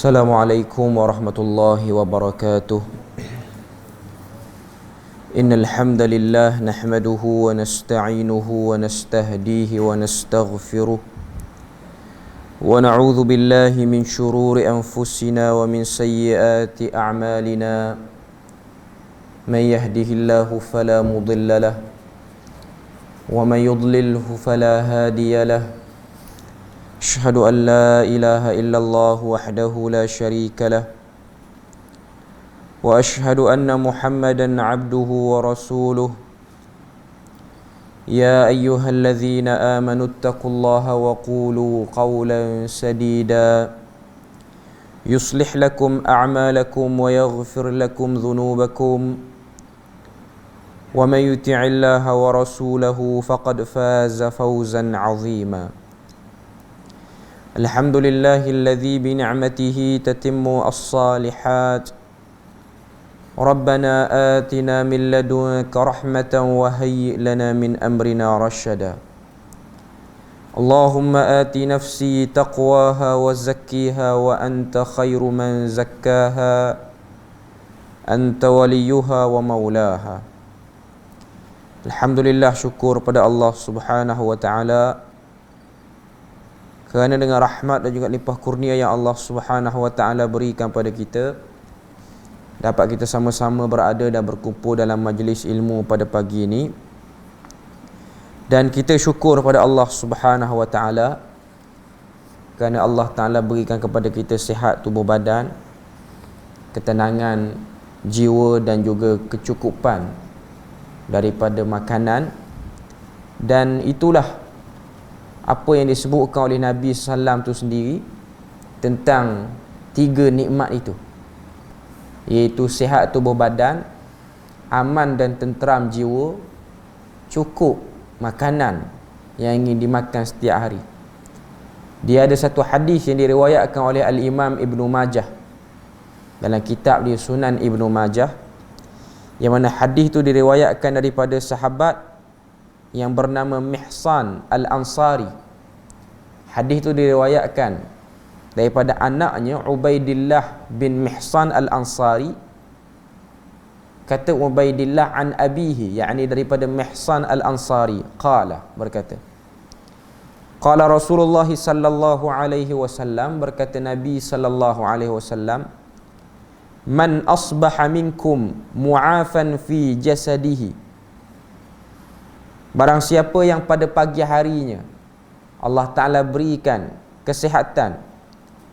Assalamualaikum warahmatullahi wabarakatuh. Innal hamdalillah nahmaduhu wa nasta'inuhu wa nastahdihi wa nastaghfiruh wa na'udzu billahi min shururi anfusina wa min sayyiati a'malina. Man yahdihillahu fala mudilla lahu wa man yudlilhu fala hadiya lahu. أشهد أن لا إله إلا الله وحده لا شريك له وأشهد أن محمدا عبده ورسوله يا أيها الذين آمنوا اتقوا الله وقولوا قولا سديدا يصلح لكم أعمالكم ويغفر لكم ذنوبكم ومن يطع الله ورسوله فقد فاز فوزا عظيما. الحمد لله الذي بنعمته تتم الصالحات. ربنا آتنا من لدنك رحمة وهيئ لنا من أمرنا رشدا. اللهم آت نفسي تقواها وزكيها وأنت خير من زكاها أنت وليها ومولاها. Alhamdulillah, syukur pada Allah Subhanahu wa taala kerana dengan rahmat dan juga limpah kurnia yang Allah Subhanahu wa taala berikan pada kita, dapat kita sama-sama berada dan berkumpul dalam majlis ilmu pada pagi ini. Dan kita syukur pada Allah Subhanahu wa taala kerana Allah taala berikan kepada kita sihat tubuh badan, ketenangan jiwa dan juga kecukupan daripada makanan. Dan itulah apa yang disebutkan oleh Nabi SAW itu sendiri tentang tiga nikmat itu, iaitu sihat tubuh badan, aman dan tenteram jiwa, cukup makanan yang ingin dimakan setiap hari. Dia ada satu hadis yang diriwayatkan oleh Al-Imam Ibnu Majah dalam kitab dia Sunan Ibnu Majah, yang mana hadis itu diriwayatkan daripada sahabat yang bernama Mihsan Al-Ansari. Hadis itu diriwayatkan daripada anaknya Ubaidillah bin Mihsan Al-Ansari. Kata Ubaidillah an abihi, yakni daripada Mihsan Al-Ansari, qala, berkata, qala Rasulullah sallallahu alaihi wasallam, berkata Nabi sallallahu alaihi wasallam, man asbaha minkum mu'afan fi jasadihi, barang siapa yang pada pagi harinya Allah Ta'ala berikan kesihatan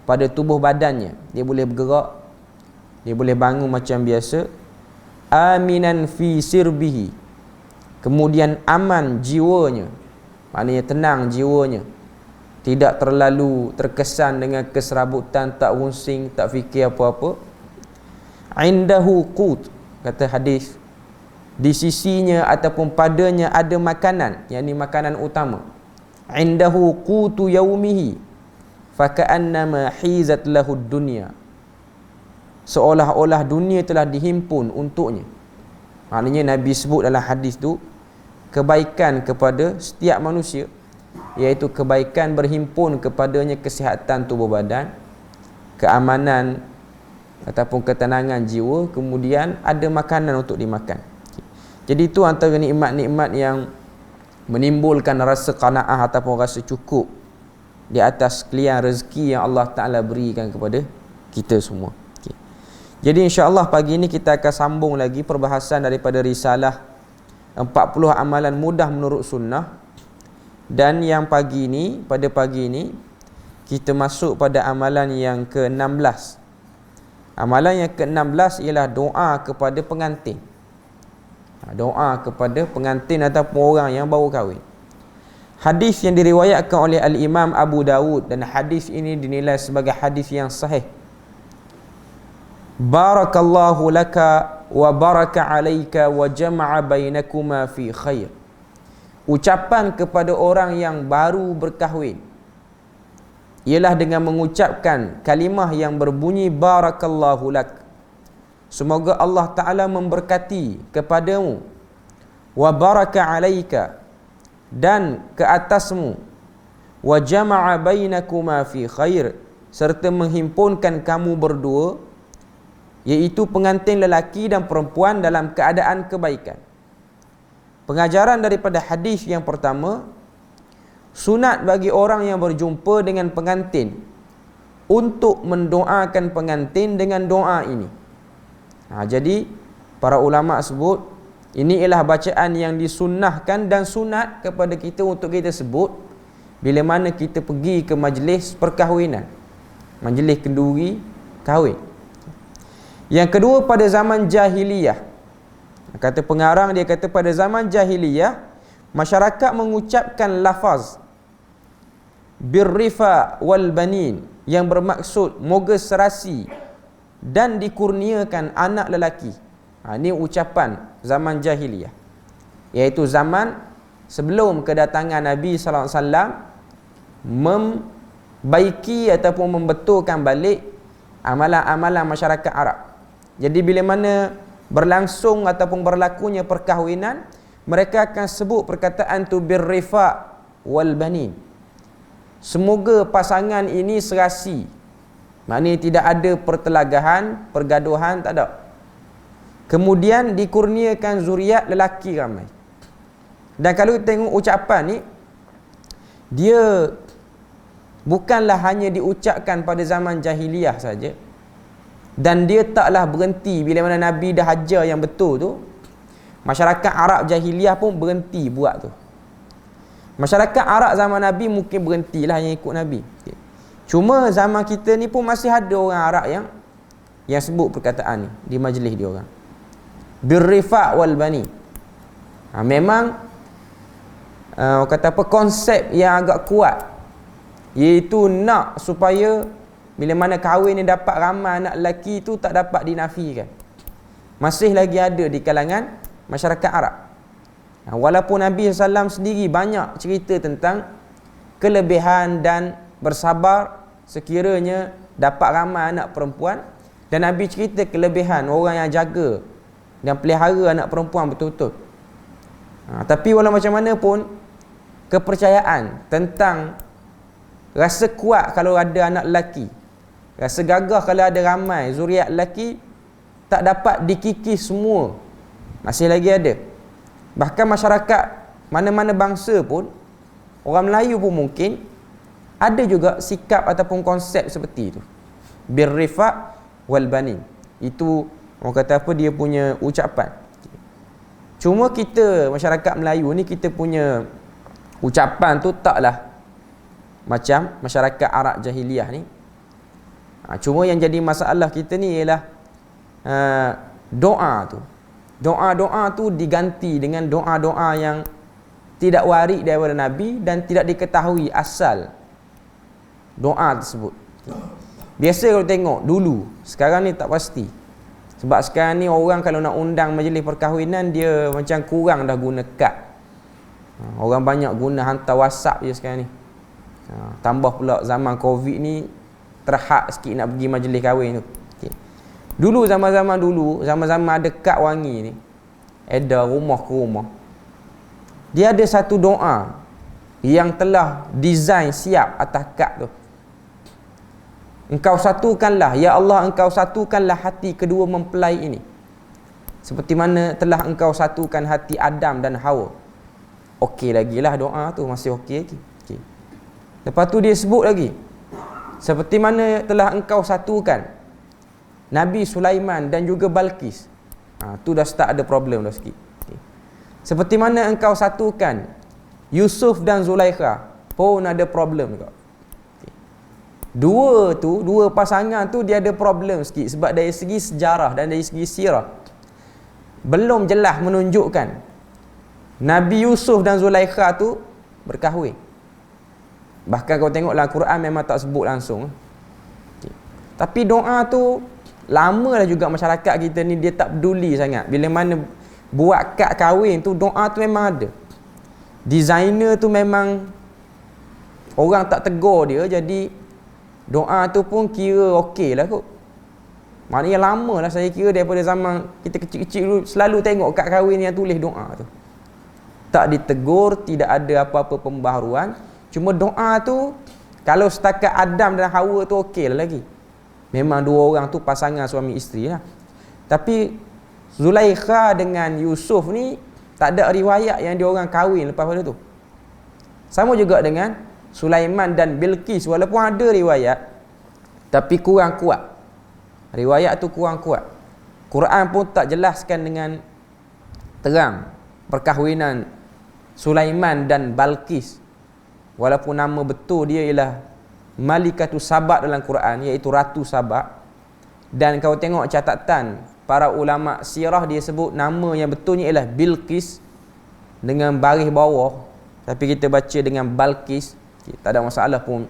pada tubuh badannya, dia boleh bergerak, dia boleh bangun macam biasa, aminan fi sirbihi, kemudian aman jiwanya, maknanya tenang jiwanya, tidak terlalu terkesan dengan keserabutan, tak rusing, tak fikir apa-apa, indahu qut, kata hadis, di sisinya ataupun padanya ada makanan, yakni makanan utama, indahu qutu yaumihi faka'annama hizat lahu dunya, seolah-olah dunia telah dihimpun untuknya. Maknanya Nabi sebut dalam hadis tu kebaikan kepada setiap manusia, iaitu kebaikan berhimpun kepadanya kesihatan tubuh badan, keamanan ataupun ketenangan jiwa, kemudian ada makanan untuk dimakan. Jadi itu antara nikmat-nikmat yang menimbulkan rasa qanaah ataupun rasa cukup di atas sekalian rezeki yang Allah Ta'ala berikan kepada kita semua. Okay. Jadi insya-Allah pagi ini kita akan sambung lagi perbahasan daripada risalah 40 amalan mudah menurut sunnah. Dan yang pagi ini, pada pagi ini kita masuk pada amalan yang ke-16. Amalan yang ke-16 ialah doa kepada pengantin. Doa kepada pengantin ataupun orang yang baru kahwin. Hadis yang diriwayatkan oleh Al-Imam Abu Dawud, dan hadis ini dinilai sebagai hadis yang sahih. Barakallahu laka wa baraka alaika wa jama'a bainakuma fi khair. Ucapan kepada orang yang baru berkahwin ialah dengan mengucapkan kalimah yang berbunyi barakallahu lak, semoga Allah Ta'ala memberkati kepadamu, wa baraka alaika, dan ke atasmu, wa jama'a bainakuma fi khair, serta menghimpunkan kamu berdua, iaitu pengantin lelaki dan perempuan dalam keadaan kebaikan. Pengajaran daripada hadis yang pertama, sunat bagi orang yang berjumpa dengan pengantin untuk mendoakan pengantin dengan doa ini. Jadi para ulama sebut ini ialah bacaan yang disunnahkan dan sunat kepada kita untuk kita sebut bila mana kita pergi ke majlis perkahwinan, majlis kenduri kahwin. Yang kedua, pada zaman jahiliyah, kata pengarang, dia kata pada zaman jahiliyah masyarakat mengucapkan lafaz birrifa wal banin yang bermaksud moga serasi dan dikurniakan anak lelaki. Ini ucapan zaman jahiliyah, iaitu zaman sebelum kedatangan Nabi sallallahu alaihi wasallam membaiki ataupun membetulkan balik amalan-amalan masyarakat Arab. Jadi bila mana berlangsung ataupun berlakunya perkahwinan, mereka akan sebut perkataan tu birrifa wal banin. Semoga pasangan ini serasi. Maknanya tidak ada pertelagahan, pergaduhan, tak ada. Kemudian dikurniakan zuriat lelaki ramai. Dan kalau kita tengok ucapan ni, dia bukanlah hanya diucapkan pada zaman jahiliyah saja, dan dia taklah berhenti bila mana Nabi dah hajar yang betul tu. Masyarakat Arab jahiliyah pun berhenti buat tu. Masyarakat Arab zaman Nabi mungkin berhentilah yang ikut Nabi. Cuma zaman kita ni pun masih ada orang Arab yang sebut perkataan ni di majlis dia orang. Birrifa wal bani. Memang kata apa, konsep yang agak kuat, iaitu nak supaya bila mana kahwin ni dapat ramai anak lelaki tu tak dapat dinafikan. Masih lagi ada di kalangan masyarakat Arab. Walaupun Nabi SAW sendiri banyak cerita tentang kelebihan dan bersabar sekiranya dapat ramai anak perempuan, dan Nabi cerita kelebihan orang yang jaga dan pelihara anak perempuan betul-betul. Tapi walau macam mana pun, kepercayaan tentang rasa kuat kalau ada anak lelaki, rasa gagah kalau ada ramai zuriat lelaki, tak dapat dikikis semua, masih lagi ada. Bahkan masyarakat mana-mana bangsa pun, orang Melayu pun mungkin ada juga sikap ataupun konsep seperti itu, birrifa wal banin. Itu orang kata apa, dia punya ucapan. Cuma kita masyarakat Melayu ni, kita punya ucapan tu taklah macam masyarakat Arab jahiliyah ni. Cuma yang jadi masalah kita ni ialah doa tu. Doa-doa tu diganti dengan doa-doa yang tidak warid daripada Nabi dan tidak diketahui asal doa tersebut. Biasa kalau tengok dulu, sekarang ni tak pasti. Sebab sekarang ni orang kalau nak undang majlis perkahwinan, dia macam kurang dah guna kad. Orang banyak guna hantar WhatsApp je sekarang ni. Tambah pula zaman Covid ni, terhad sikit nak pergi majlis kahwin tu. Dulu zaman-zaman ada kad wangi ni, edar rumah ke rumah, dia ada satu doa yang telah design siap atas kad tu. Engkau satukanlah, ya Allah, engkau satukanlah hati kedua mempelai ini seperti mana telah engkau satukan hati Adam dan Hawa. Okey lagi lah doa tu, masih okey lagi. Lepas tu dia sebut lagi, seperti mana telah engkau satukan Nabi Sulaiman dan juga Balqis. Tu dah start ada problem dah sikit. Seperti mana engkau satukan Yusuf dan Zulaikha, pun ada problem juga. Dua pasangan tu dia ada problem sikit, sebab dari segi sejarah dan dari segi sirah belum jelas menunjukkan Nabi Yusuf dan Zulaikha tu berkahwin. Bahkan kau tengok dalam Quran memang tak sebut langsung. Tapi doa tu lama dah juga masyarakat kita ni dia tak peduli sangat. Bila mana buat kad kahwin tu, doa tu memang ada. Designer tu memang orang tak tegur dia, jadi doa tu pun kira okey lah kot. Maknanya lama lah saya kira daripada zaman kita kecil-kecil dulu selalu tengok kad kahwin yang tulis doa tu. Tak ditegur, tidak ada apa-apa pembaharuan. Cuma doa tu Kalau setakat Adam dan Hawa tu okey lah lagi. Memang dua orang tu pasangan suami isteri lah. Tapi Zulaikha dengan Yusuf ni tak ada riwayat yang dia orang kahwin lepas pada tu. Sama juga dengan Sulaiman dan Bilqis, walaupun ada riwayat tapi kurang kuat. Riwayat tu kurang kuat. Quran pun tak jelaskan dengan terang perkahwinan Sulaiman dan Balqis. Walaupun nama betul dia ialah Malikatu Sabak dalam Quran, iaitu Ratu Sabak. Dan kau tengok catatan para ulama sirah, dia sebut nama yang betulnya ialah Bilqis dengan baris bawah, tapi kita baca dengan Balqis. Tak ada masalah pun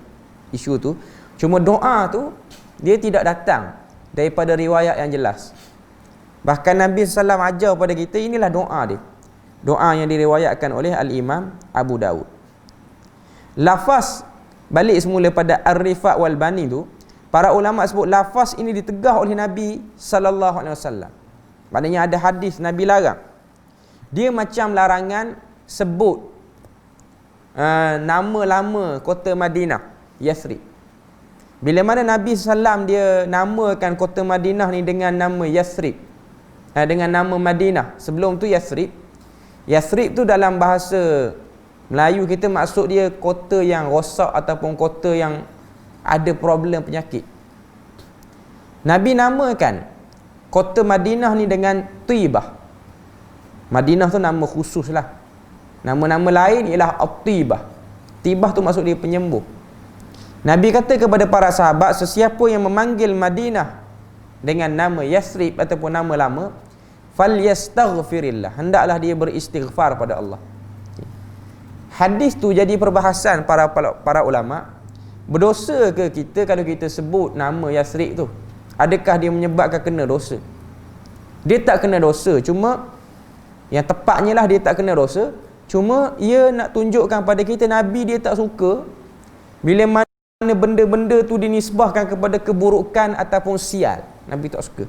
isu tu. Cuma doa tu dia tidak datang daripada riwayat yang jelas. Bahkan Nabi SAW ajar pada kita, inilah doa dia. Doa yang diriwayatkan oleh Al-Imam Abu Dawud. Lafaz, balik semula pada Ar-Rifa' wal Bani tu, para ulama sebut lafaz ini ditegah oleh Nabi SAW. Maknanya ada hadis Nabi larang. Dia macam larangan sebut nama lama kota Madinah, Yathrib. Bila mana Nabi SAW dia namakan kota Madinah ni dengan nama Yathrib, dengan nama Madinah. Sebelum tu Yathrib. Yathrib tu dalam bahasa Melayu kita maksud dia kota yang rosak ataupun kota yang ada problem penyakit. Nabi namakan kota Madinah ni dengan Tibah. Madinah tu nama khusus lah. Nama-nama lain ialah At-Tibah. Tibah tu maksud dia penyembuh. Nabi kata kepada para sahabat, sesiapa yang memanggil Madinah dengan nama Yathrib ataupun nama lama, falyastaghfirillah, hendaklah dia beristighfar pada Allah. Hadis tu jadi perbahasan para ulama. Berdosa ke kita kalau kita sebut nama Yathrib tu? Adakah dia menyebabkan kena dosa? Dia tak kena dosa, cuma yang tepatnya lah dia tak kena dosa. Cuma ia nak tunjukkan pada kita Nabi dia tak suka bila mana benda-benda tu dinisbahkan kepada keburukan ataupun sial. Nabi tak suka.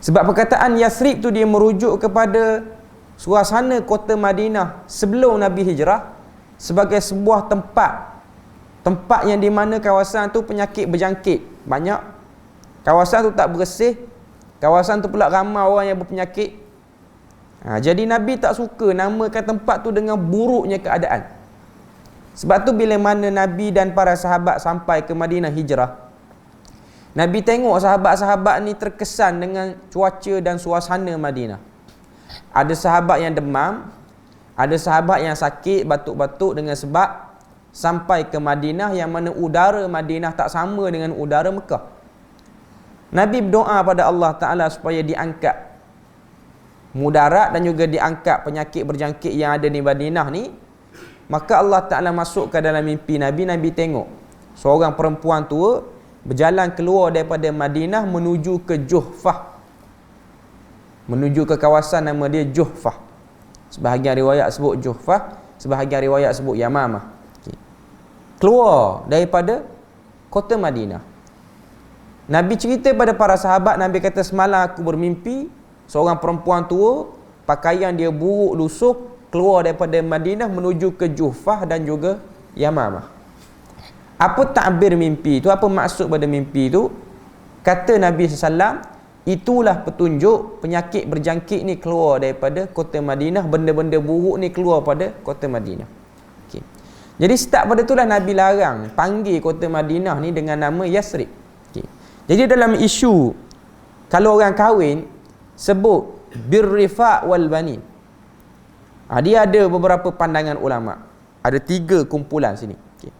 Sebab perkataan Yathrib tu dia merujuk kepada suasana kota Madinah sebelum Nabi hijrah sebagai sebuah tempat yang di mana kawasan tu penyakit berjangkit banyak, kawasan tu tak bersih, kawasan tu pula ramai orang yang berpenyakit. Jadi Nabi tak suka namakan tempat tu dengan buruknya keadaan. Sebab tu bila mana Nabi dan para sahabat sampai ke Madinah hijrah, Nabi tengok sahabat-sahabat ni terkesan dengan cuaca dan suasana Madinah. Ada sahabat yang demam, ada sahabat yang sakit, batuk-batuk dengan sebab sampai ke Madinah yang mana udara Madinah tak sama dengan udara Mekah. Nabi berdoa pada Allah Ta'ala supaya diangkat mudarat dan juga diangkat penyakit berjangkit yang ada di Madinah ni. Maka Allah Ta'ala masuk ke dalam mimpi Nabi. Nabi tengok seorang perempuan tua berjalan keluar daripada Madinah menuju ke Juhfah, menuju ke kawasan nama dia Juhfah. Sebahagian riwayat sebut Juhfah, sebahagian riwayat sebut Yamamah. Keluar daripada kota Madinah. Nabi cerita pada para sahabat, Nabi kata semalam aku bermimpi seorang perempuan tua, pakaian dia buruk lusuh, keluar daripada Madinah menuju ke Juhfah dan juga Yamamah. Apa takbir mimpi itu? Apa maksud pada mimpi itu? Kata Nabi SAW, itulah petunjuk penyakit berjangkit ni keluar daripada kota Madinah, benda-benda buruk ni keluar pada kota Madinah. Okay. Jadi start pada itulah Nabi larang panggil kota Madinah ni dengan nama Yathrib. Okay. Jadi dalam isu kalau orang kahwin sebut birrifa' wal banin, dia ada beberapa pandangan ulama. Ada 3 kumpulan sini. Okay.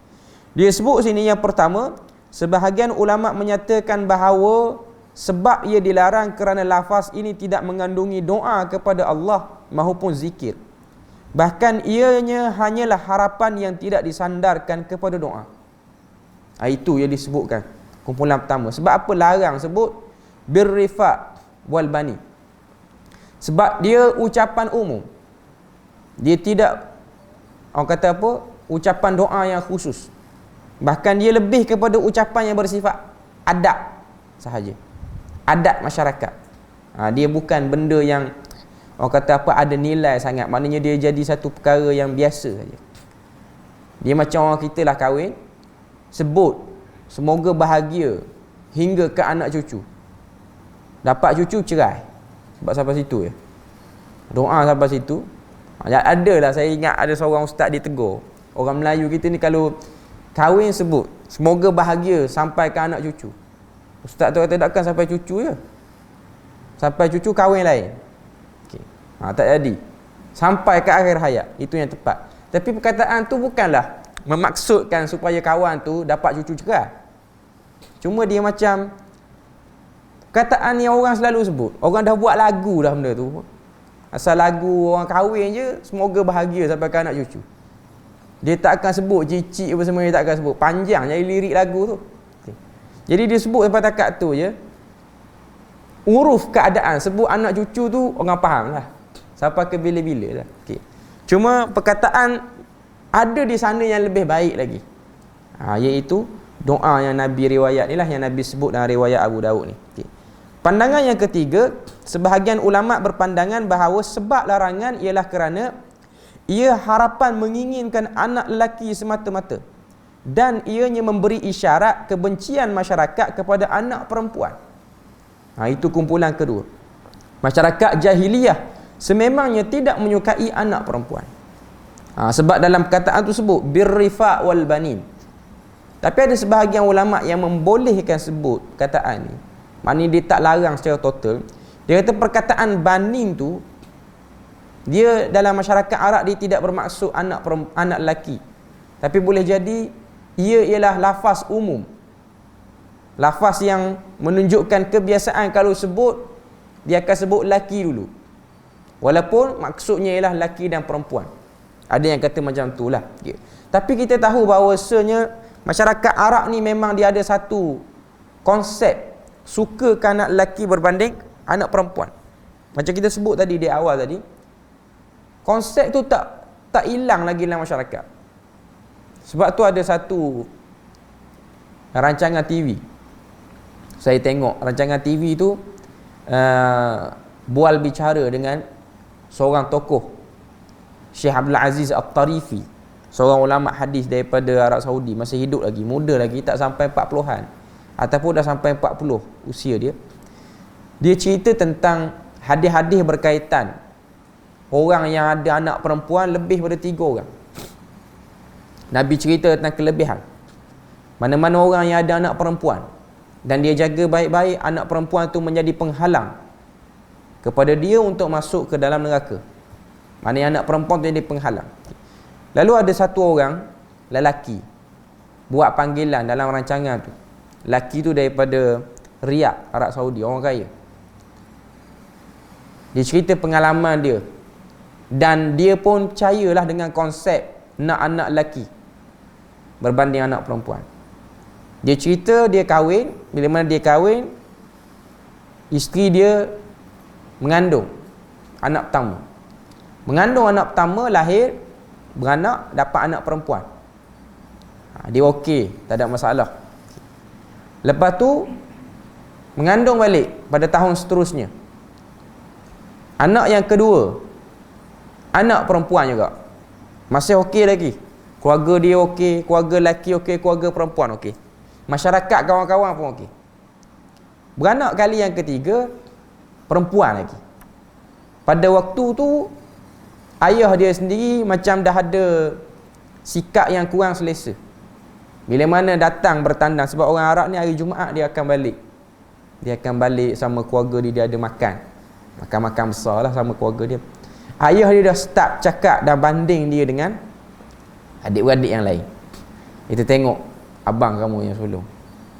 Dia sebut sini yang pertama, sebahagian ulama menyatakan bahawa sebab ia dilarang kerana lafaz ini tidak mengandungi doa kepada Allah maupun zikir. Bahkan ianya hanyalah harapan yang tidak disandarkan kepada doa. Itu yang disebutkan kumpulan pertama. Sebab apa larang sebut birrifa' wal bani? Sebab dia ucapan umum. Dia tidak, orang kata apa, ucapan doa yang khusus. Bahkan dia lebih kepada ucapan yang bersifat adab sahaja. Adat masyarakat. Dia bukan benda yang orang kata apa ada nilai sangat. Maknanya dia jadi satu perkara yang biasa saja. Dia macam orang kita lah kahwin. sebut semoga bahagia hingga ke anak cucu. Dapat cucu cerai. Sebab sampai situ ya. Doa sampai situ. Adalah saya ingat ada seorang ustaz dia tegur. Orang Melayu kita ni kalau kahwin sebut semoga bahagia sampai ke anak cucu. Ustaz tu kata takkan sampai cucu je. Sampai cucu kahwin lain. Okay. Tak jadi. Sampai ke akhir hayat. Itu yang tepat. Tapi perkataan tu bukanlah memaksudkan supaya kawan tu dapat cucu cerai. Cuma dia macam perkataan yang orang selalu sebut. Orang dah buat lagu dah benda tu. Asal lagu orang kahwin je semoga bahagia sampai ke anak cucu. Dia tak akan sebut cicit apa semua, dia tak akan sebut. Panjang jadi lirik lagu tu. Okay. Jadi dia sebut sampai takat tu je. Uruf keadaan sebut anak cucu tu orang faham lah. Sampai ke bila-bila lah. Okay. Cuma perkataan ada di sana yang lebih baik lagi. Iaitu doa yang Nabi riwayat ni lah, yang Nabi sebut dalam riwayat Abu Daud ni. Okay. Pandangan yang ketiga, sebahagian ulama berpandangan bahawa sebab larangan ialah kerana ia harapan menginginkan anak lelaki semata-mata, dan ianya memberi isyarat kebencian masyarakat kepada anak perempuan. Itu kumpulan kedua. Masyarakat jahiliyah sememangnya tidak menyukai anak perempuan. Sebab dalam perkataan tu sebut birrifa wal banin. Tapi ada sebahagian ulama yang membolehkan sebut perkataan ni. Maknanya dia tak larang secara total. Dia kata perkataan banin tu, dia dalam masyarakat Arab dia tidak bermaksud anak lelaki. Tapi boleh jadi ia ialah lafaz umum. Lafaz yang menunjukkan kebiasaan kalau sebut dia akan sebut lelaki dulu. Walaupun maksudnya ialah lelaki dan perempuan. Ada yang kata macam itulah. Okay. Tapi kita tahu bahawasanya masyarakat Arab ni memang dia ada satu konsep suka ke anak lelaki berbanding anak perempuan. Macam kita sebut tadi di awal tadi, konsep tu tak hilang lagi dalam masyarakat. Sebab tu ada satu rancangan TV. Saya tengok rancangan TV tu bual bicara dengan seorang tokoh, Syekh Abdul Aziz At-Tarifi, seorang ulama hadis daripada Arab Saudi, masih hidup lagi, muda lagi, tak sampai 40-an ataupun dah sampai 40 usia dia. Dia cerita tentang hadis-hadis berkaitan orang yang ada anak perempuan lebih daripada 3 orang. Nabi cerita tentang kelebihan mana-mana orang yang ada anak perempuan dan dia jaga baik-baik, anak perempuan tu menjadi penghalang kepada dia untuk masuk ke dalam neraka. Maknanya anak perempuan tu jadi penghalang. Lalu ada satu orang lelaki buat panggilan dalam rancangan tu. Lelaki tu daripada Riyadh, Arab Saudi, orang kaya. Dia cerita pengalaman dia, dan dia pun percayalah dengan konsep nak anak lelaki berbanding anak perempuan. Dia cerita dia kahwin. Bila mana dia kahwin, isteri dia mengandung anak pertama. Mengandung anak pertama, lahir, beranak, dapat anak perempuan. Dia okey, tak ada masalah. Lepas tu mengandung balik pada tahun seterusnya. Anak yang kedua, anak perempuan juga. Masih okey lagi. Keluarga dia okey, keluarga lelaki okey, keluarga perempuan okey. Masyarakat kawan-kawan pun okey. Beranak kali yang ketiga, perempuan lagi. Pada waktu tu ayah dia sendiri macam dah ada sikap yang kurang selesa. Bila mana datang bertandang, sebab orang Arab ni hari Jumaat dia akan balik. Dia akan balik sama keluarga dia ada makan. Makan-makan besar lah sama keluarga dia. Ayah dia dah start cakap dan banding dia dengan adik-beradik yang lain. Kita tengok abang kamu yang sulung,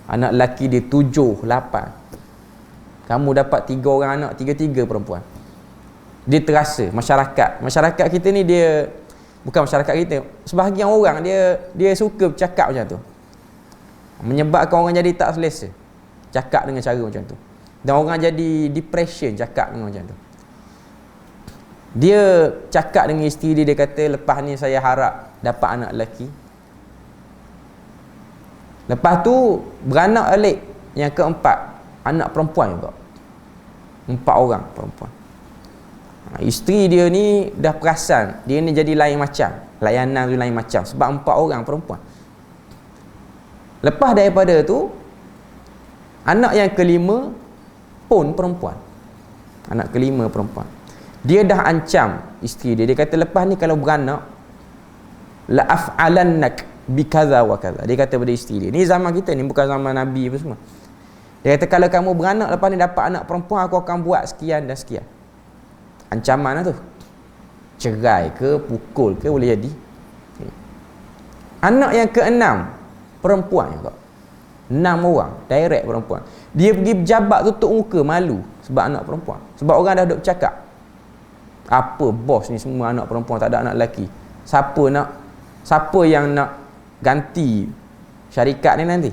anak lelaki dia 7, 8. Kamu dapat 3 orang anak, 3-3 perempuan. Dia terasa masyarakat kita ni, dia bukan masyarakat kita, sebahagian orang dia suka bercakap macam tu, menyebabkan orang jadi tak selesa cakap dengan cara macam tu, dan orang jadi depression cakap dengan macam tu. Dia cakap dengan isteri dia, dia kata lepas ni saya harap dapat anak lelaki. Lepas tu beranak balik yang keempat, anak perempuan juga, 4 orang perempuan. Isteri dia ni dah perasan dia ni jadi lain macam, layanan tu lain macam sebab 4 orang perempuan. Lepas daripada tu, anak yang kelima pun perempuan. Anak kelima perempuan. Dia dah ancam isteri dia. Dia kata, lepas ni kalau beranak, la af'alannak bi kaza wa kaza. Dia kata pada isteri dia. Ni zaman kita ni, bukan zaman Nabi apa semua. Dia kata, kalau kamu beranak lepas ni dapat anak perempuan, aku akan buat sekian dan sekian. Ancaman lah tu. Cerai ke, pukul ke, boleh jadi. Anak yang keenam perempuan juga. 6 orang direct perempuan. Dia pergi berjabat tutup muka, malu sebab anak perempuan. Sebab orang dah duk bercakap, apa bos ni semua anak perempuan, tak ada anak lelaki. Siapa yang nak ganti syarikat ni nanti?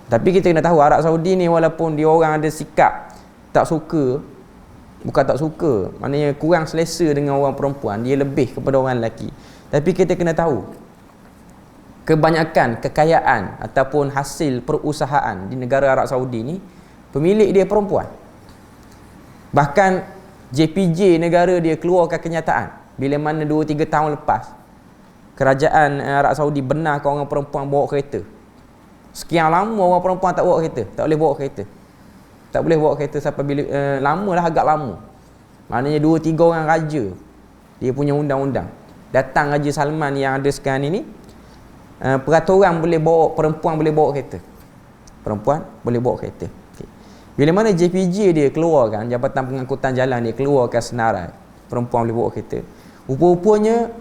Tapi kita kena tahu, Arab Saudi ni walaupun dia orang ada sikap tak suka, bukan tak suka, maknanya kurang selesa dengan orang perempuan, dia lebih kepada orang lelaki. Tapi kita kena tahu, kebanyakan kekayaan ataupun hasil perusahaan di negara Arab Saudi ni, pemilik dia perempuan. Bahkan JPJ negara dia keluarkan kenyataan, bila mana 2-3 tahun lepas kerajaan Arab Saudi benarkan orang perempuan bawa kereta. Sekian lama orang perempuan tak bawa kereta, tak boleh bawa kereta. Tak boleh bawa kereta sampai bila lama lah, agak lama. Maknanya 2-3 orang raja dia punya undang-undang. Datang Raja Salman yang ada sekarang ni, peraturan boleh bawa, perempuan boleh bawa kereta. Perempuan boleh bawa kereta. Okay. Bila mana JPJ dia keluarkan, Jabatan Pengangkutan Jalan dia keluarkan senarai perempuan boleh bawa kereta, rupa-rupanya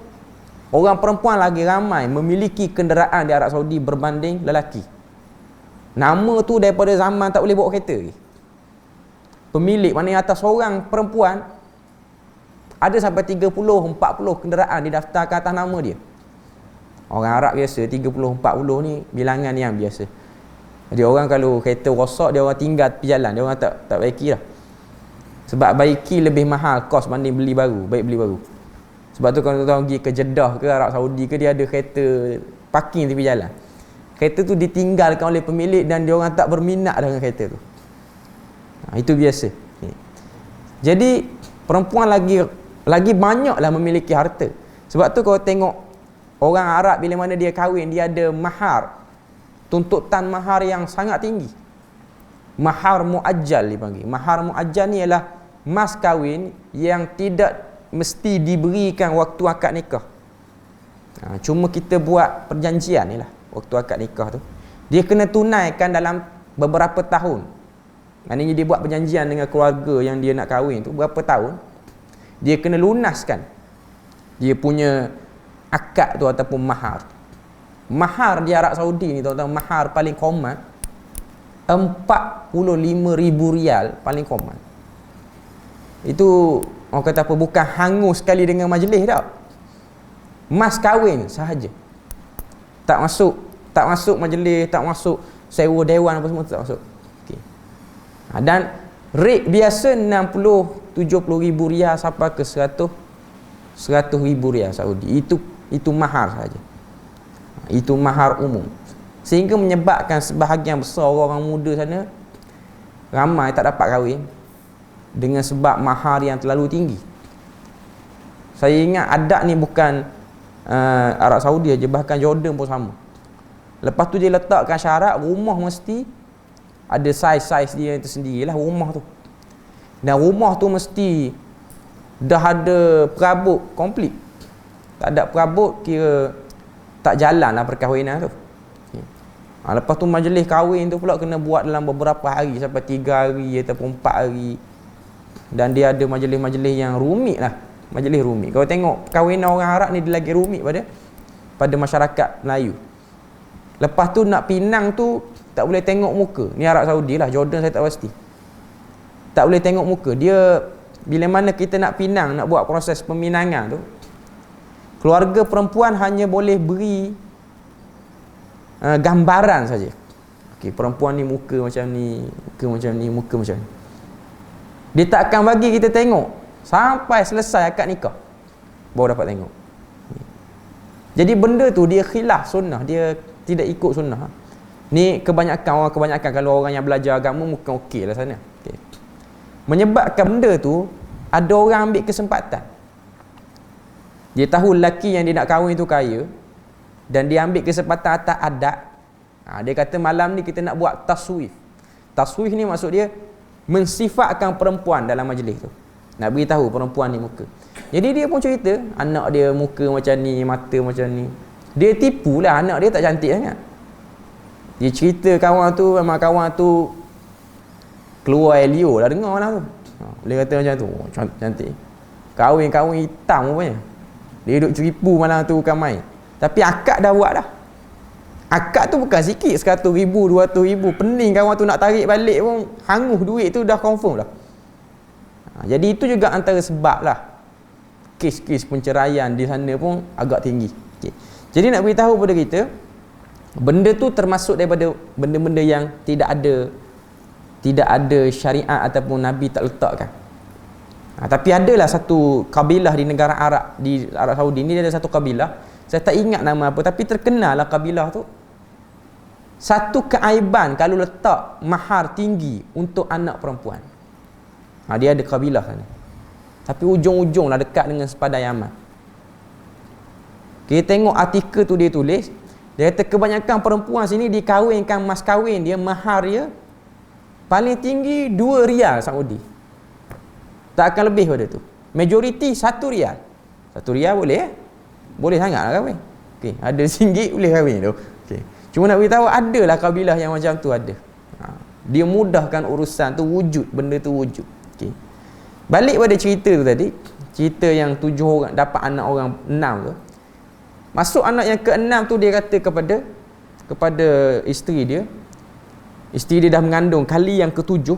orang perempuan lagi ramai memiliki kenderaan di Arab Saudi berbanding lelaki. Nama tu daripada zaman tak boleh bawa kereta lagi. Pemilik, maknanya atas seorang perempuan ada sampai 30-40 kenderaan didaftarkan atas nama dia. Orang Arab biasa 30-40 ni bilangan yang biasa. Jadi orang kalau kereta rosak, dia orang tinggal tepi jalan, dia orang tak baiki lah. Sebab baiki lebih mahal kos banding beli baru, baik beli baru. Sebab tu kalau tuan pergi ke Jeddah ke Arab Saudi ke, dia ada kereta parking tepi jalan. Kereta tu ditinggalkan oleh pemilik dan dia orang tak berminat dengan kereta tu. Itu biasa. Jadi perempuan lagi banyaklah memiliki harta. Sebab tu kalau tengok orang Arab bila mana dia kahwin, dia ada mahar, tuntutan mahar yang sangat tinggi. Mahar muajjal dipanggil. Mahar muajjal ni ialah mas kahwin yang tidak mesti diberikan waktu akad nikah. Cuma kita buat perjanjian ni lah, waktu akad nikah tu. Dia kena tunaikan dalam beberapa tahun. Maknanya dia buat perjanjian dengan keluarga yang dia nak kahwin tu, berapa tahun, dia kena lunaskan dia punya akad tu ataupun mahar. Mahar di Arab Saudi ni tuan-tuan, mahar paling common RM45,000 paling common. Itu orang kata apa, bukan hangus sekali dengan majlis tak. Mas kahwin sahaja. Tak masuk majlis, tak masuk sewa dewan apa semua, tak masuk. Okey. Dan rate biasa RM60-70,000 sampai ke RM100,000 Saudi. Itu mahar saja. Itu mahar umum. Sehingga menyebabkan sebahagian besar orang muda sana ramai tak dapat kahwin dengan sebab mahar yang terlalu tinggi. Saya ingat adat ni bukan Arab Saudi aja, bahkan Jordan pun sama. Lepas tu dia letakkan syarat rumah mesti ada saiz-saiz dia tersendirilah rumah tu. Dan rumah tu mesti dah ada perabot komplit. Tak ada perabot, kira tak jalan lah perkahwinan tu. Lepas tu majlis kahwin tu pula kena buat dalam beberapa hari, sampai 3 hari ataupun 4 hari. Dan dia ada majlis-majlis yang rumit lah. Majlis rumit. Kalau tengok perkahwinan orang Arab ni, dia lagi rumit pada masyarakat Melayu. Lepas tu nak pinang tu tak boleh tengok muka. Ni Arab Saudi lah, Jordan saya tak pasti. Tak boleh tengok muka. Dia bila mana kita nak pinang, nak buat proses peminangan tu, keluarga perempuan hanya boleh beri gambaran saja. Okey, perempuan ni muka macam ni, muka macam ni, muka macam ni. Dia tak akan bagi kita tengok sampai selesai akad nikah, baru dapat tengok. Jadi benda tu dia khilaf sunnah, dia tidak ikut sunnah. Ni kebanyakan kalau orang yang belajar agama mungkin okey lah sana. Okay. Menyebabkan benda tu, ada orang ambil kesempatan. Dia tahu lelaki yang dia nak kahwin tu kaya, dan dia ambil kesempatan atas adat Dia kata malam ni kita nak buat taswif. Taswif ni maksud dia mensifatkan perempuan dalam majlis tu. Nak beritahu perempuan ni muka. Jadi dia pun cerita, anak dia muka macam ni, mata macam ni. Dia tipulah, anak dia tak cantik sangat. Dia cerita kawan tu, memang kawan tu keluar Elio dah dengar lah tu. Boleh kata macam tu, cantik. Kahwin hitam rupanya. Dia duduk ceripu malam tu bukan main. Tapi akad dah buat dah. Akad tu bukan sikit, 100,000, 200,000. Pening kawan tu nak tarik balik pun, hangus duit tu dah confirm dah. Jadi itu juga antara sebab lah kes-kes penceraian di sana pun agak tinggi. Okay. Jadi nak beritahu pada kita, benda tu termasuk daripada benda-benda yang tidak ada syariat ataupun Nabi tak letakkan. Tapi adalah satu kabilah di negara Arab, di Arab Saudi ni ada satu kabilah, saya tak ingat nama apa, tapi terkenal lah kabilah tu. Satu keaiban kalau letak mahar tinggi untuk anak perempuan. Dia ada kabilah sana. Tapi ujung-ujung lah dekat dengan sepadan Yaman. Kita tengok artikel tu dia tulis, dia kata kebanyakan perempuan sini dikahwinkan mas kahwin dia, mahar dia paling tinggi 2 rial Saudi. Tak akan lebih pada tu. Majoriti 1 rial. 1 rial boleh Boleh sangat lah kahwin. Okay. Ada RM1 boleh kahwin tu. Okay. Cuma nak beritahu adalah kabilah yang macam tu ada. Dia mudahkan urusan tu, wujud. Benda tu wujud. Okay. Balik pada cerita tu tadi. Cerita yang 7 orang dapat anak orang 6 tu. Masuk anak yang ke-6 tu dia kata kepada isteri dia. Isteri dia dah mengandung kali yang ke-7.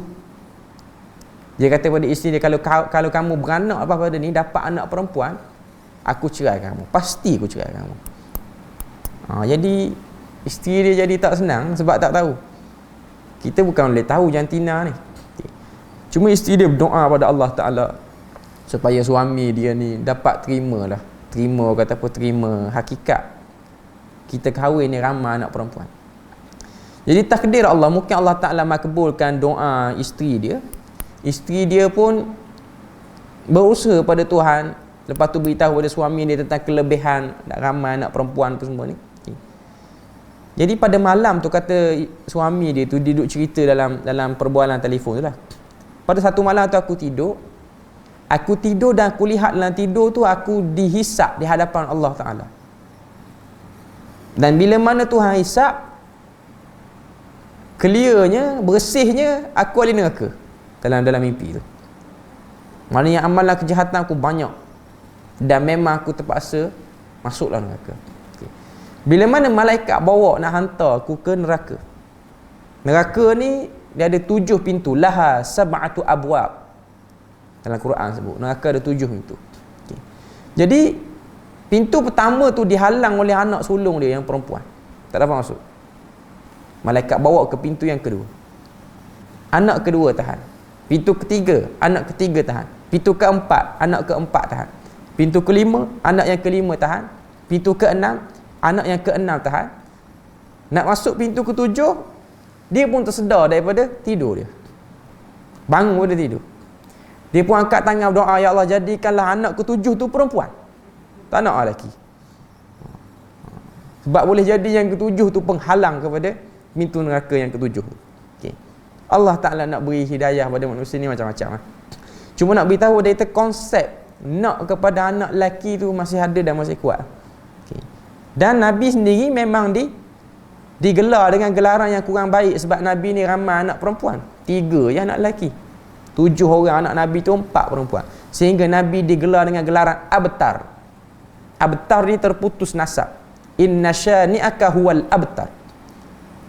Dia kata pada isteri dia, kalau kamu beranak apa pada ni, dapat anak perempuan, aku cerai kamu. Pasti aku cerai kamu. Jadi isteri dia jadi tak senang sebab tak tahu. Kita bukan boleh tahu jantina ni. Cuma isteri dia berdoa pada Allah Ta'ala supaya suami dia ni dapat terima hakikat kita kahwin ni ramai anak perempuan. Jadi takdir Allah, mungkin Allah Ta'ala makbulkan doa isteri dia. Isteri dia pun berusaha pada Tuhan. Lepas tu beritahu pada suami dia tentang kelebihan ramai anak perempuan tu semua ni. Jadi pada malam tu kata suami dia tu, dia duduk cerita dalam perbualan telefon tu lah. Pada satu malam tu aku tidur dan aku lihat dalam tidur tu aku dihisap di hadapan Allah Ta'ala. Dan bila mana Tuhan hisap, clearnya, bersihnya, aku ahli neraka dalam mimpi tu. Maknanya amalan kejahatan aku banyak dan memang aku terpaksa masuklah neraka. Okay. Bila mana malaikat bawa nak hantar aku ke neraka. Neraka ni dia ada 7 pintu. Laha sab'atu abwab. Dalam Quran sebut neraka ada 7 pintu. Okay. Jadi pintu pertama tu dihalang oleh anak sulung dia yang perempuan. Tak dapat masuk. Malaikat bawa ke pintu yang kedua. Anak kedua tahan. Pintu ketiga, anak ketiga tahan. Pintu keempat, anak keempat tahan. Pintu kelima, anak yang kelima tahan. Pintu keenam, anak yang keenam tahan. Nak masuk pintu ketujuh, dia pun tersedar daripada tidur dia. Bangun pada tidur. Dia pun angkat tangan berdoa, ya Allah jadikanlah anak ketujuh tu perempuan. Tak nak lelaki. Sebab boleh jadi yang ketujuh tu penghalang kepada pintu neraka yang ketujuh. Okay. Allah Ta'ala nak beri hidayah pada manusia ni macam-macam. Cuma nak beritahu dia kata konsep nak kepada anak lelaki tu masih ada dan masih kuat. Okay. Dan Nabi sendiri memang digelar dengan gelaran yang kurang baik sebab Nabi ni ramai anak perempuan. 3 je anak lelaki. 7 orang anak Nabi tu 4 perempuan. Sehingga Nabi digelar dengan gelaran abtar. Abtar ni terputus nasab. Inna syani'aka huwal abtar.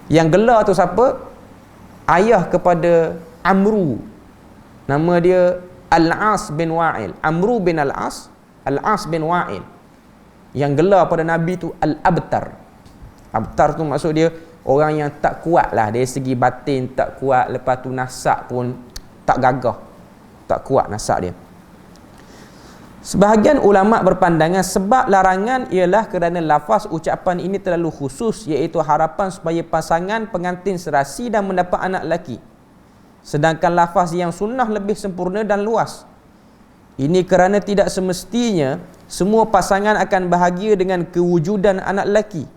Yang gelar tu siapa? Ayah kepada Amru. Nama dia Al-As bin Wa'il. Amru bin Al-As bin Wa'il. Yang gelar pada Nabi tu Al-Abtar. Abtar tu maksud dia orang yang tak kuat lah. Dari segi batin tak kuat. Lepas tu nasab pun tak gagah. Tak kuat nasab dia. Sebahagian ulama' berpandangan sebab larangan ialah kerana lafaz ucapan ini terlalu khusus, iaitu harapan supaya pasangan pengantin serasi dan mendapat anak lelaki. Sedangkan lafaz yang sunnah lebih sempurna dan luas. Ini kerana tidak semestinya semua pasangan akan bahagia dengan kewujudan anak lelaki.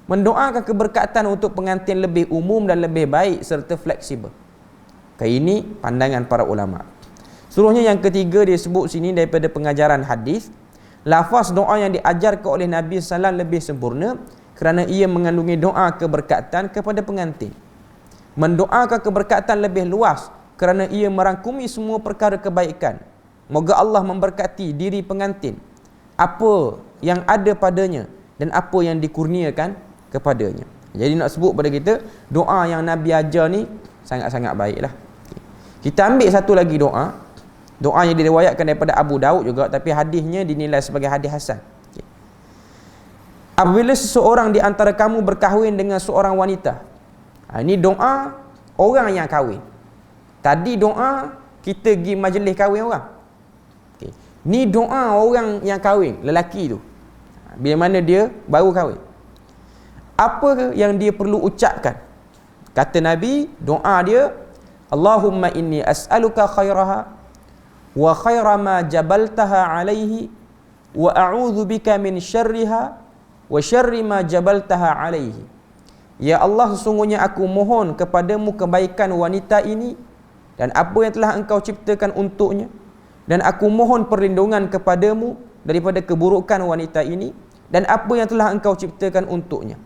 mendoakan keberkatan untuk pengantin lebih umum dan lebih baik serta fleksibel. Ini pandangan para ulama. Seluruhnya yang ketiga dia sebut sini daripada pengajaran hadis, lafaz doa yang diajarkan oleh Nabi SAW lebih sempurna kerana ia mengandungi doa keberkatan kepada pengantin. Mendoakan keberkatan lebih luas kerana ia merangkumi semua perkara kebaikan. Moga Allah memberkati diri pengantin, apa yang ada padanya dan apa yang dikurniakan kepadanya. Jadi nak sebut pada kita, doa yang Nabi ajar ni sangat-sangat baiklah. Kita ambil satu lagi doa. Doa yang diriwayatkan daripada Abu Daud juga, tapi hadisnya dinilai sebagai hadis hasan. Apabila seseorang di antara kamu berkahwin dengan seorang wanita. Ini doa orang yang kahwin. Tadi doa kita pergi majlis kahwin orang. Ni doa orang yang kahwin, lelaki tu. Bila mana dia baru kahwin. Apa yang dia perlu ucapkan? Kata Nabi, doa dia, Allahumma inni as'aluka khairaha wa khaira ma jabaltaha alaihi wa a'udzu bika min syarriha wa syarri ma jabaltaha alaihi. Ya Allah, sesungguhnya aku mohon kepadamu kebaikan wanita ini dan apa yang telah engkau ciptakan untuknya, dan aku mohon perlindungan kepadamu daripada keburukan wanita ini dan apa yang telah engkau ciptakan untuknya.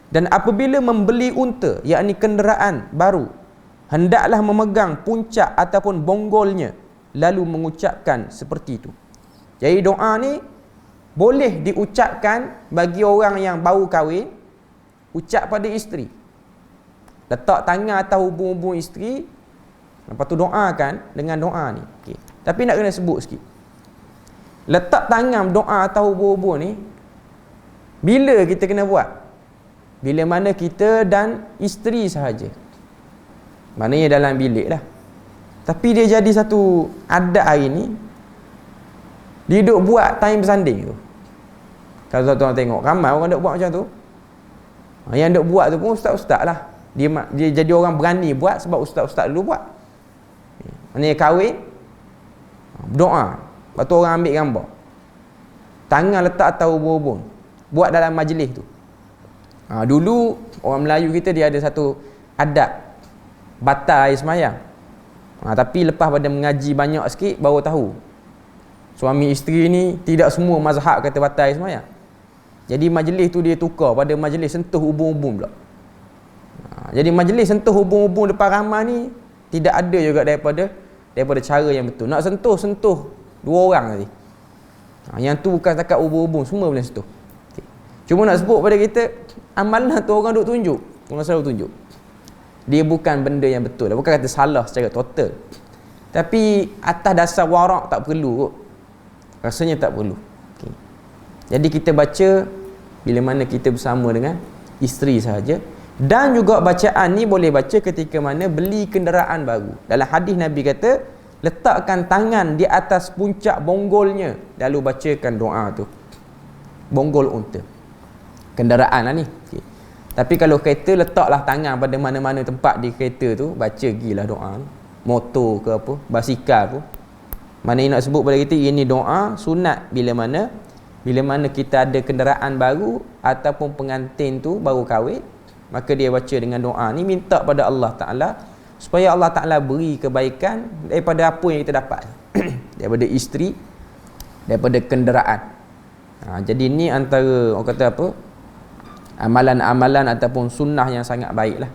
Dan apabila membeli unta, yakni kenderaan baru, hendaklah memegang puncak ataupun bonggolnya lalu mengucapkan seperti itu. Jadi doa ni boleh diucapkan bagi orang yang baru kahwin, ucap pada isteri. Letak tangan atas hubung-hubung isteri, lepas tu doakan dengan doa ni. Okay. Tapi nak kena sebut sikit. Letak tangan doa atas hubung-hubung ni, bila kita kena buat? Bila mana kita dan isteri sahaja. Maknanya dalam bilik lah. Tapi dia jadi satu adat hari ni, dia duk buat time bersanding tu. Kalau tuan-tuan tengok, ramai orang duk buat macam tu. Yang duk buat tu pun ustaz-ustaz lah. Dia jadi orang berani buat sebab ustaz-ustaz dulu buat. Maknanya kahwin, berdoa, lepas tu orang ambil gambar, tangan letak atas hubung-hubung, buat dalam majlis tu. Dulu orang Melayu kita dia ada satu adat batal air semayang. Tapi lepas pada mengaji banyak sikit baru tahu suami isteri ni tidak semua mazhab kata batal air semayang. Jadi majlis tu dia tukar pada majlis sentuh hubung-hubung pula. Jadi majlis sentuh hubung-hubung depan ramai ni tidak ada juga daripada cara yang betul. Nak sentuh dua orang tadi. Yang tu bukan setakat hubung-hubung, semua boleh sentuh. Cuma nak sebut pada kita, amalan tu orang duk tunjuk, orang selalu tunjuk. Dia bukan benda yang betul. Bukan kata salah secara total. Tapi atas dasar warak tak perlu kot. Rasanya tak perlu. Okay. Jadi kita baca bila mana kita bersama dengan isteri sahaja. Dan juga bacaan ni boleh baca ketika mana beli kenderaan baru. Dalam hadis Nabi kata, letakkan tangan di atas puncak bonggolnya lalu bacakan doa tu. Bonggol unta. Kenderaan lah ni. Okay. Tapi kalau kereta, letaklah tangan pada mana-mana tempat di kereta tu, baca gilah doa ni. Motor ke apa, basikal pun. Mana yang nak sebut pada kita, ini doa sunat bila mana kita ada kenderaan baru ataupun pengantin tu baru kahwin, maka dia baca dengan doa ni, minta pada Allah Ta'ala supaya Allah Ta'ala beri kebaikan daripada apa yang kita dapat. Daripada isteri, daripada kenderaan. Jadi ni antara orang kata apa, amalan-amalan ataupun sunnah yang sangat baik lah.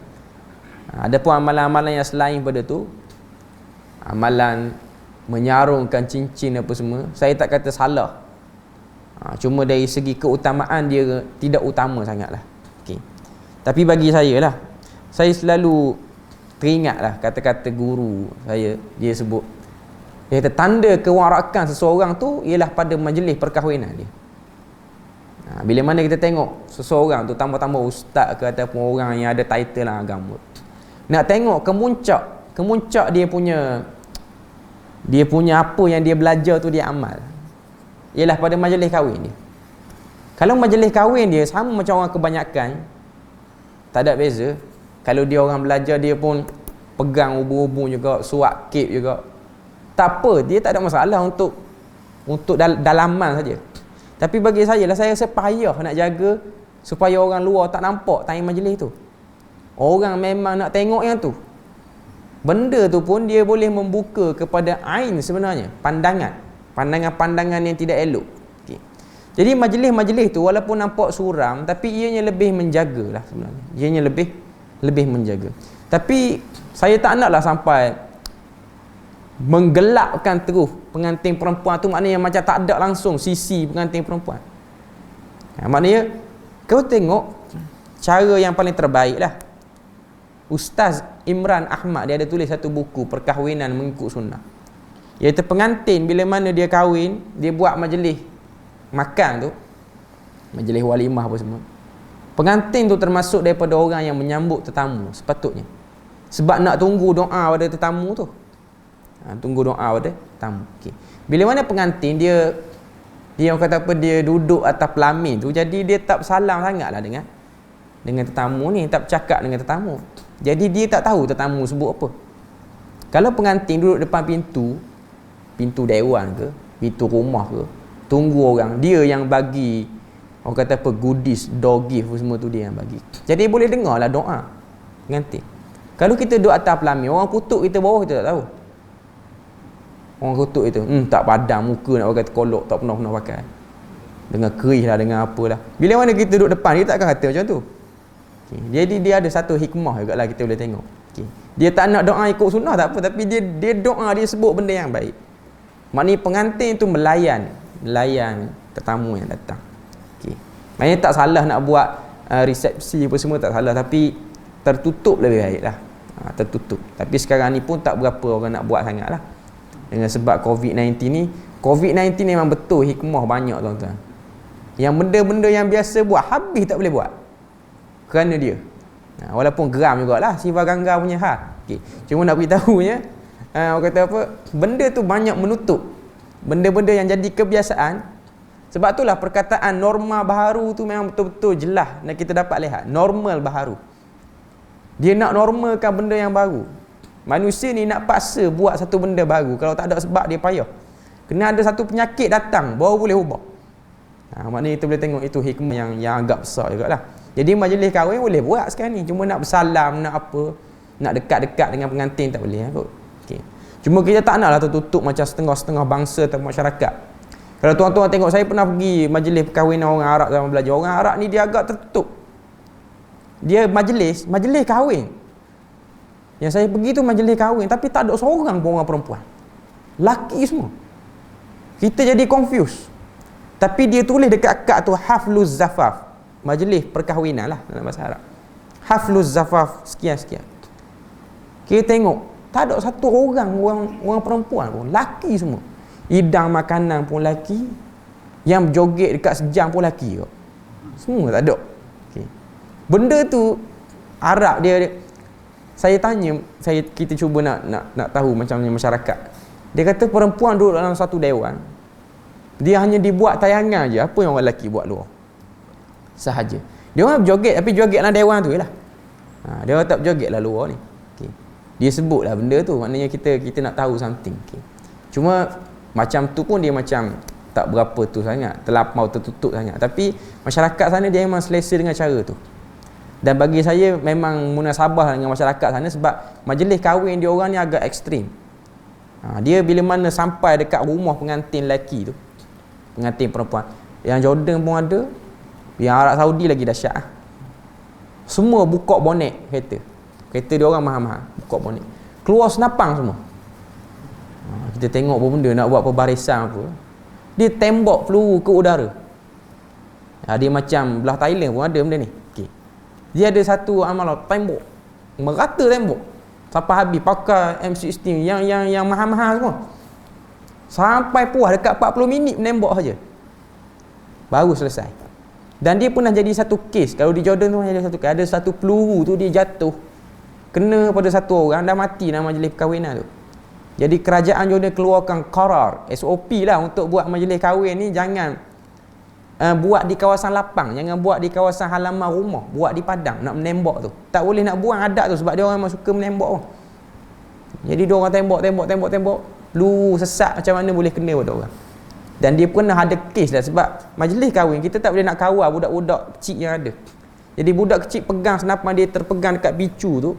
Ada pun amalan-amalan yang selain pada tu, amalan menyarungkan cincin apa semua, saya tak kata salah. Cuma dari segi keutamaan dia tidak utama sangat lah. Okay. Tapi bagi saya lah, saya selalu teringat lah kata-kata guru saya. Dia sebut, dia kata tanda kewarakan seseorang tu ialah pada majlis perkahwinan dia. Bila mana kita tengok seseorang tu, tambah-tambah ustaz ke ataupun orang yang ada title lah agama, nak tengok kemuncak dia punya apa yang dia belajar tu dia amal, ialah pada majlis kahwin dia. Kalau majlis kahwin dia sama macam orang kebanyakan, tak ada beza. Kalau dia orang belajar, dia pun pegang hubung-hubung juga, suap kep juga, tak apa, dia tak ada masalah untuk dalaman saja. Tapi bagi saya lah, saya rasa payah nak jaga supaya orang luar tak nampak time majlis tu. Orang memang nak tengok yang tu. Benda tu pun dia boleh membuka kepada ain sebenarnya, pandangan-pandangan yang tidak elok. Okay. Jadi majlis-majlis tu walaupun nampak suram, tapi ianya lebih menjagalah sebenarnya. Ianya lebih menjaga. Tapi saya tak naklah sampai menggelapkan terus pengantin perempuan tu, maknanya macam tak ada langsung sisi pengantin perempuan. Maknanya kau tengok cara yang paling terbaik lah. Ustaz Imran Ahmad dia ada tulis satu buku Perkahwinan Mengikut Sunnah. Iaitu pengantin bila mana dia kahwin, dia buat majlis makan tu, majlis walimah apa semua. Pengantin tu termasuk daripada orang yang menyambut tetamu sepatutnya. Sebab nak tunggu doa pada tetamu tu. Tunggu doa pada tamu. Okay. Bila mana pengantin dia orang kata apa, dia duduk atas pelamin tu, jadi dia tak salam sangatlah dengan tetamu ni, tak bercakap dengan tetamu. Jadi dia tak tahu tetamu sebut apa. Kalau pengantin duduk depan pintu dewan ke, pintu rumah ke, tunggu orang, dia yang bagi orang kata apa, goodies, door gift semua tu dia yang bagi. Jadi boleh dengarlah doa pengantin. Kalau kita duduk atas pelamin, orang kutuk kita bawah, kita tak tahu. Orang kutuk itu, tak padam muka nak pakai kolok, tak pernah pakai. Dengan kerih lah, dengan apalah. Bila mana kita duduk depan, dia takkan kata macam tu. Okay. Jadi dia ada satu hikmah juga lah, kita boleh tengok. Okay. Dia tak nak doa ikut sunnah tak apa, tapi dia doa, dia sebut benda yang baik. Maknanya pengantin tu melayan tetamu yang datang. Okay. Maknanya tak salah nak buat resepsi apa semua, tak salah, tapi tertutup lebih baik lah. Tertutup. Tapi sekarang ni pun tak berapa orang nak buat sangat lah. Dengan sebab COVID-19 ni memang betul hikmah banyak tuan-tuan. Yang benda-benda yang biasa buat, habis tak boleh buat kerana dia. Walaupun geram jugalah Siva Gangga punya hal. Okay. Cuma nak beritahunya, orang kata apa, benda tu banyak menutup benda-benda yang jadi kebiasaan. Sebab itulah perkataan norma baharu tu memang betul-betul jelas dan kita dapat lihat normal baharu. Dia nak normalkan benda yang baru. Manusia ni nak paksa buat satu benda baru, kalau tak ada sebab dia payah. Kena ada satu penyakit datang baru boleh ubah. Maknanya kita boleh tengok itu hikmah yang agak besar juga lah. Jadi majlis kahwin boleh buat sekarang ni, cuma nak bersalam, nak apa, nak dekat-dekat dengan pengantin tak boleh kot. Okay. Cuma kita tak naklah tertutup macam setengah-setengah bangsa atau masyarakat. Kalau tuan-tuan tengok, saya pernah pergi majlis perkahwinan orang Arab zaman belajar. Orang Arab ni dia agak tertutup. Dia majlis kahwin. Yang saya pergi tu majlis kahwin, tapi tak ada seorang pun orang perempuan. Laki semua. Kita jadi confused. Tapi dia tulis dekat kad tu hafluz zafaf. Majlis perkahwinan lah dalam bahasa Arab. Hafluz zafaf sekian-sekian. Kita tengok, tak ada satu orang perempuan pun. Laki semua. Hidang makanan pun laki. Yang joget dekat sejam pun laki kot. Semua tak ada. Okay. Benda tu Arab dia saya tanya, kita cuba nak tahu macam mana masyarakat. Dia kata perempuan duduk dalam satu dewan, dia hanya dibuat tayangan je apa yang orang lelaki buat luar sahaja. Dia orang berjoget, tapi joget dalam dewan tu je lah. Dia orang tak berjoget lah luar ni. Okay. Dia sebut lah benda tu, maknanya kita nak tahu something. Okay. Cuma macam tu pun dia macam tak berapa tu sangat, terlampau tertutup sangat. Tapi masyarakat sana dia memang selesa dengan cara tu. Dan bagi saya memang munasabah dengan masyarakat sana, sebab majlis kahwin dia orang ni agak ekstrim. Dia bila mana sampai dekat rumah pengantin lelaki tu, pengantin perempuan, yang Jordan pun ada, yang Arab Saudi lagi dahsyat. Semua buka bonet kereta dia orang mahal-mahal, buka bonet, keluar senapang semua. Kita tengok apa benda, nak buat pembarisan apa, dia tembak peluru ke udara. Dia macam belah Thailand pun ada benda ni. Dia ada satu amalan tembok, merata tembok sampai habis, pakai M16 yang mahal-mahal semua, sampai puas dekat 40 minit menembak saja baru selesai. Dan dia pernah jadi satu kes, kalau di Jordan tu ada satu kes, ada satu peluru tu dia jatuh kena pada satu orang, dah mati dalam majlis perkahwinan tu. Jadi kerajaan Jordan keluarkan qarar, SOP lah untuk buat majlis kahwin ni, jangan buat di kawasan lapang, jangan buat di kawasan halaman rumah, buat di padang, nak menembak tu. Tak boleh nak buang adat tu, sebab dia orang memang suka menembak pun. Jadi dia orang tembak, peluru sesak macam mana boleh kena pada orang. Dan dia pernah ada kes lah, sebab majlis kahwin kita tak boleh nak kawal budak-budak kecil yang ada. Jadi budak kecil pegang senapan dia, terpegang dekat picu tu,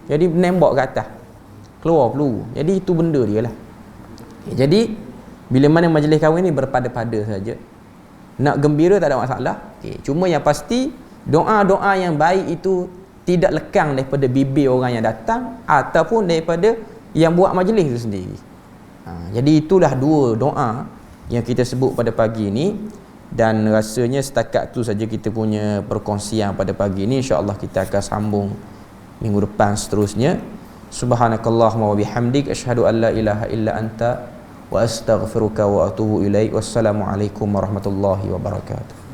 jadi menembak ke atas, keluar peluru. Jadi itu benda dia lah. Jadi bila mana majlis kahwin ni berpada-pada saja. Nak gembira tak ada masalah. Cuma yang pasti doa-doa yang baik itu tidak lekang daripada bibir orang yang datang ataupun daripada yang buat majlis itu sendiri. Jadi itulah dua doa yang kita sebut pada pagi ini, dan rasanya setakat tu saja kita punya perkongsian pada pagi ini. InsyaAllah kita akan sambung minggu depan seterusnya. Subhanakallahumma wa bihamdik, asyhadu an la ilaha illa anta wa astaghfiruka wa atubu ilaik. Wassalamualaikum warahmatullahi wabarakatuh.